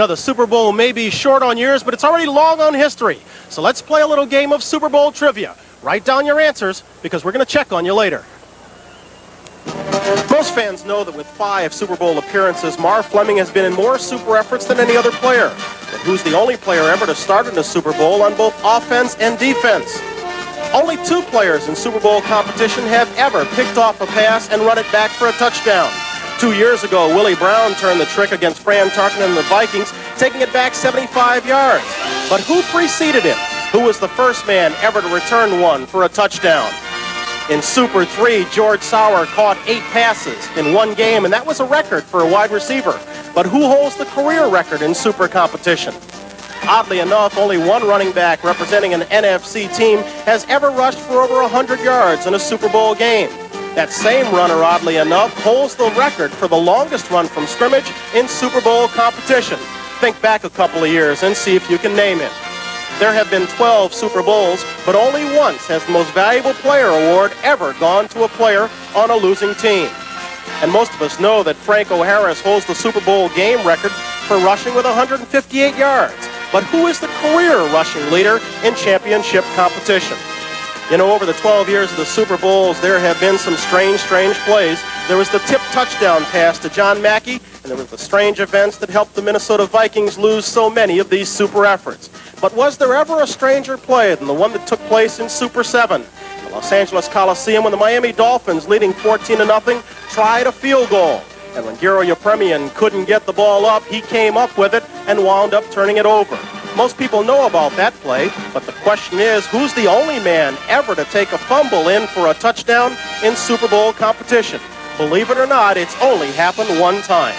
Now, the Super Bowl may be short on years, but it's already long on history. So let's play a little game of Super Bowl trivia. Write down your answers, because we're going to check on you later. Most fans know that with 5 Super Bowl appearances, Marv Fleming has been in more super efforts than any other player. But who's the only player ever to start in a Super Bowl on both offense and defense? Only 2 players in Super Bowl competition have ever picked off a pass and run it back for a touchdown. 2 years ago, Willie Brown turned the trick against Fran Tarkenton and the Vikings, taking it back 75 yards. But who preceded him? Who was the first man ever to return one for a touchdown? In Super 3, George Sauer caught 8 passes in one game, and that was a record for a wide receiver. But who holds the career record in Super competition? Oddly enough, only one running back representing an NFC team has ever rushed for over 100 yards in a Super Bowl game. That same runner, oddly enough, holds the record for the longest run from scrimmage in Super Bowl competition. Think back a couple of years and see if you can name him. There have been 12 Super Bowls, but only once has the Most Valuable Player award ever gone to a player on a losing team. And most of us know that Franco Harris holds the Super Bowl game record for rushing with 158 yards. But who is the career rushing leader in championship competition? You know, over the 12 years of the Super Bowls, there have been some strange plays. There was the tip touchdown pass to John Mackey, and there were the strange events that helped the Minnesota Vikings lose so many of these super efforts. But was there ever a stranger play than the one that took place in Super 7? The Los Angeles Coliseum, when the Miami Dolphins, leading 14-0, tried a field goal. And when Garo Yepremian couldn't get the ball up, he came up with it and wound up turning it over. Most people know about that play, but the question is, who's the only man ever to take a fumble in for a touchdown in Super Bowl competition? Believe it or not, it's only happened one time.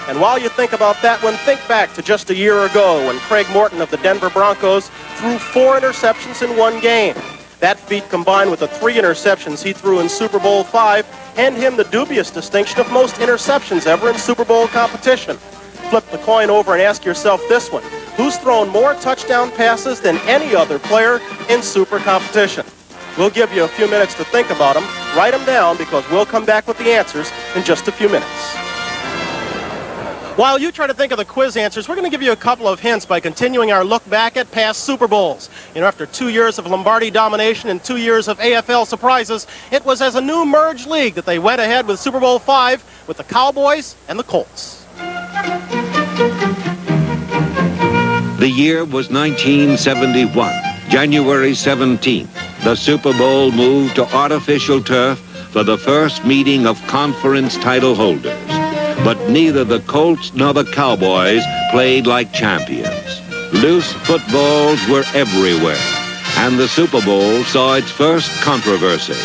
And while you think about that one, think back to just a year ago when Craig Morton of the Denver Broncos threw 4 interceptions in one game. That feat, combined with the 3 interceptions he threw in Super Bowl 5, hand him the dubious distinction of most interceptions ever in Super Bowl competition. Flip the coin over and ask yourself this one. Who's thrown more touchdown passes than any other player in Super competition? We'll give you a few minutes to think about them. Write them down, because we'll come back with the answers in just a few minutes. While you try to think of the quiz answers, we're going to give you a couple of hints by continuing our look back at past Super Bowls. You know, after 2 years of Lombardi domination and 2 years of AFL surprises, it was as a new merged league that they went ahead with Super Bowl 5 with the Cowboys and the Colts. The year was 1971, January 17th. The Super Bowl moved to artificial turf for the first meeting of conference title holders. But neither the Colts nor the Cowboys played like champions. Loose footballs were everywhere, and the Super Bowl saw its first controversy.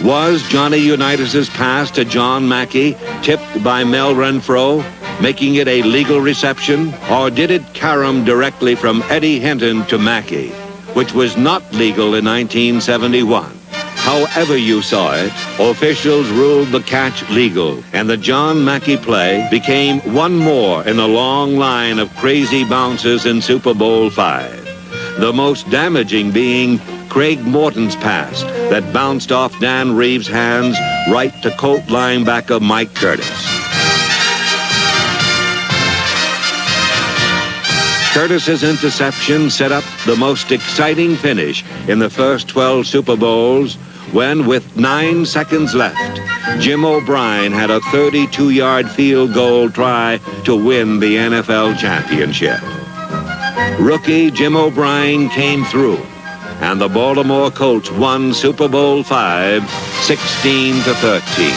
Was Johnny Unitas's pass to John Mackey tipped by Mel Renfro, making it a legal reception, or did it carom directly from Eddie Hinton to Mackey, which was not legal in 1971? However you saw it, officials ruled the catch legal, and the John Mackey play became one more in a long line of crazy bounces in Super Bowl 5. The most damaging being Craig Morton's pass that bounced off Dan Reeves' hands right to Colt linebacker Mike Curtis. Curtis's interception set up the most exciting finish in the first 12 Super Bowls when, with 9 seconds left, Jim O'Brien had a 32-yard field goal try to win the NFL championship. Rookie Jim O'Brien came through, and the Baltimore Colts won Super Bowl 5, 16-13.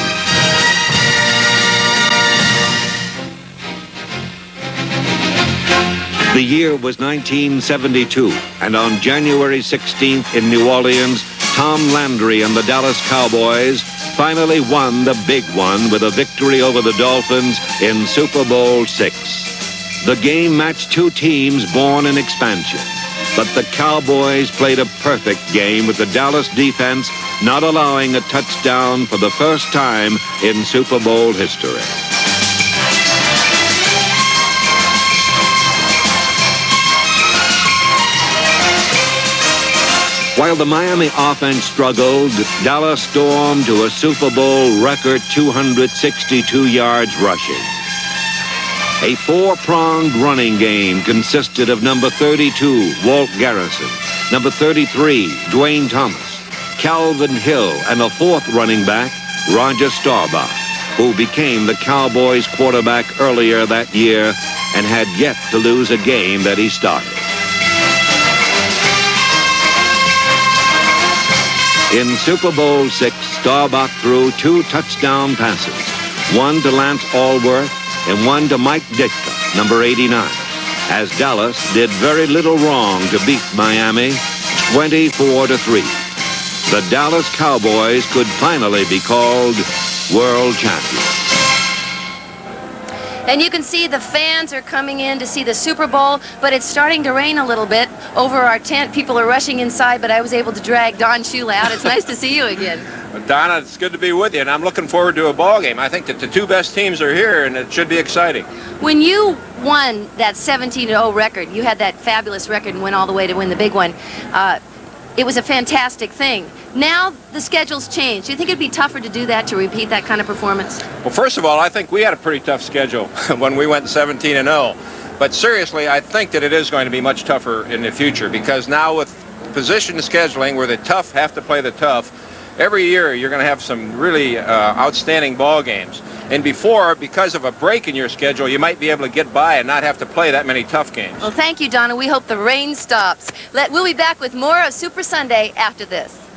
The year was 1972, and on January 16th in New Orleans, Tom Landry and the Dallas Cowboys finally won the big one with a victory over the Dolphins in Super Bowl 6. The game matched 2 teams born in expansion, but the Cowboys played a perfect game with the Dallas defense not allowing a touchdown for the first time in Super Bowl history. While the Miami offense struggled, Dallas stormed to a Super Bowl record 262 yards rushing. A four-pronged running game consisted of number 32, Walt Garrison, number 33, Dwayne Thomas, Calvin Hill, and a fourth running back, Roger Staubach, who became the Cowboys quarterback earlier that year and had yet to lose a game that he started. In Super Bowl VI, Staubach threw 2 touchdown passes, one to Lance Allworth and one to Mike Ditka, number 89, as Dallas did very little wrong to beat Miami 24-3. The Dallas Cowboys could finally be called world champions. And you can see the fans are coming in to see the Super Bowl, but it's starting to rain a little bit over our tent. People are rushing inside, but I was able to drag Don Shula out. It's nice to see you again. Well, Donna, it's good to be with you, and I'm looking forward to a ball game. I think that the 2 best teams are here, and it should be exciting. When you won that 17-0 record, you had that fabulous record and went all the way to win the big one. It was a fantastic thing. Now the schedule's changed. Do you think it'd be tougher to do that, to repeat that kind of performance? Well, first of all, I think we had a pretty tough schedule when we went 17-0. But seriously, I think that it is going to be much tougher in the future, because now with position scheduling where the tough have to play the tough, every year you're going to have some really outstanding ball games. And before, because of a break in your schedule, you might be able to get by and not have to play that many tough games. Well, thank you, Donna. We hope the rain stops. We'll be back with more of Super Sunday after this.